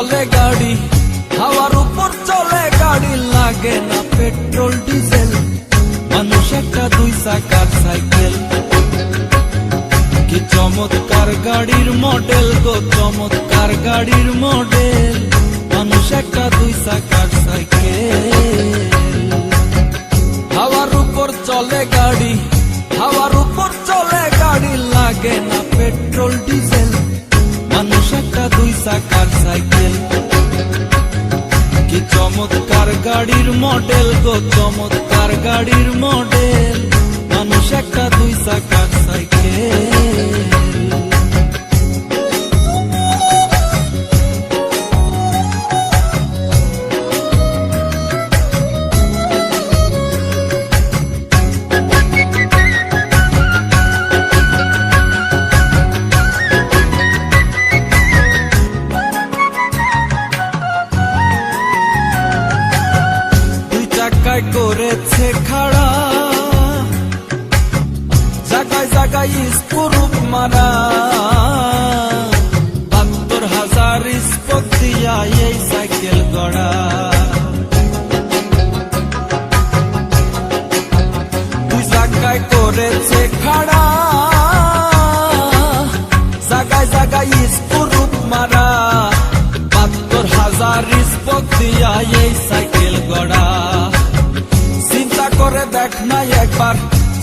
চলে গাড়ি, হাওয়ার উপর চলে গাড়ি, লাগে না পেট্রোল ডিজেল, মানুষ একটা দুই চাকার সাইকেল। কি চমৎকার গাড়ির মডেল গো, চমৎকার গাড়ির মডেল, মানুষ একটা দুই চাকার সাইকেল। হাওয়ার উপর চলে গাড়ি, হাওয়ার উপর চলে গাড়ি, লাগে না পেট্রোল ডিজেল, মানুষ একটা দুই চাকার সাইকেল। কি চমৎকার গাড়ির মডেল গো, চমৎকার গাড়ির মডেল, মানুষ একটা দুই চাকার সাইকেল। জায়গায় করেছে খাড়া, জায়গায় জায়গায় স্কুরুপ মারা, ৭২,০০০ স্পোক দিয়া এই সাইকেল গড়া। দুই জায়গায় করেছে খাড়া, জায়গায় জায়গায় স্কুরুপ মারা, ৭২,০০০ স্পোক দিয়া এই সাইকেল গড়া। চিন্তা করে দেখ না একবার,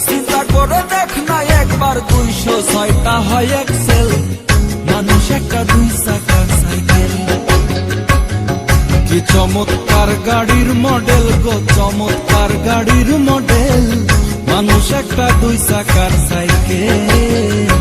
চিন্তা করে দেখ না একবার, ২০৬টা হয় এক্সেল, মানুষ একটা দুই চাকার সাইকেল। কি চমৎকার গাড়ির মডেল গো, চমৎকার গাড়ির মডেল, মানুষ একটা দুই চাকার সাইকেল।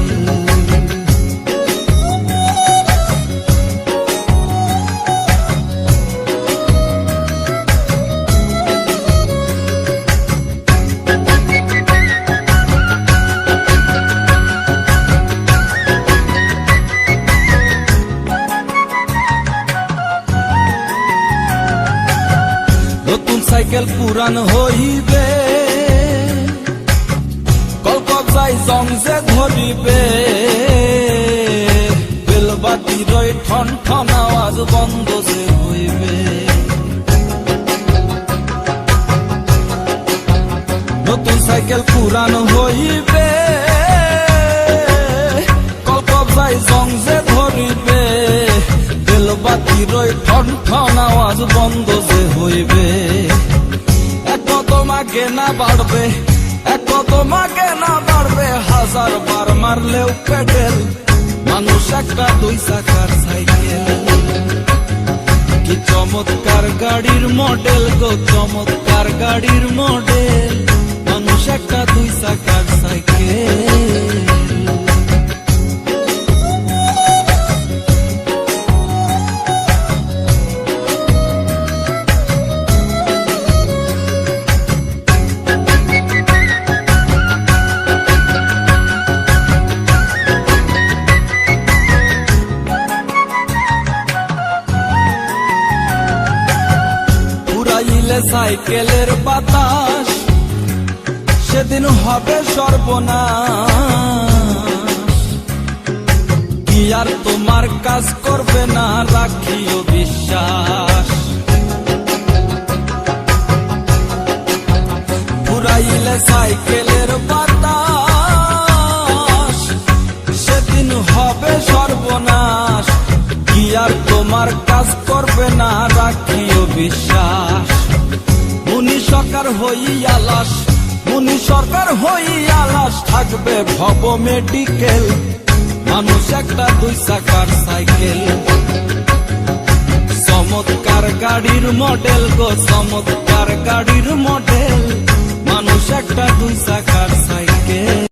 নতুন সাইকেল পুরান হইবে, কলকজাই জং যে ধরিবে, বেলবাতির ঠন ঠন আওয়াজ বন্ধ যে হইবে। নতুন সাইকেল পুরান হইবে, কলকজাই জং যে ধরিবে, বেলবাতির ঠন ঠন আওয়াজ বন্ধ যে হইবে। এক কদম আগে না বাড়বে, এক কদম আগে না বাড়বে, ১০০০ বার মারলেও পেডেল, মানুষ একটা দুই চাকার সাইকেল। কি চমৎকার গাড়ির মডেল গো, চমৎকার গাড়ির মডেল, মানুষ একটা দুই চাকার সাইকেল। সাইকেলের বাতাস সেদিন হবে সর্বনাশ, কি আর তোমার কাজ করবে না, রাখিও বিশ্বাস। পুরাইলে সাইকেলের বাতাস সেদিন হবে সর্বনাশ, কি আর তোমার কাজ করবে না, রাখিও বিশ্বাস। মুনি সরকার হইয়া লাশ, মুনি সরকার হইয়া লাশ, থাকবে ভব মেডিকেল, মানুষ একটা দুই চাকার সাইকেল। চমৎকার গাড়ির মডেল গো, চমৎকার গাড়ির মডেল, মানুষ একটা দুই চাকার সাইকেল।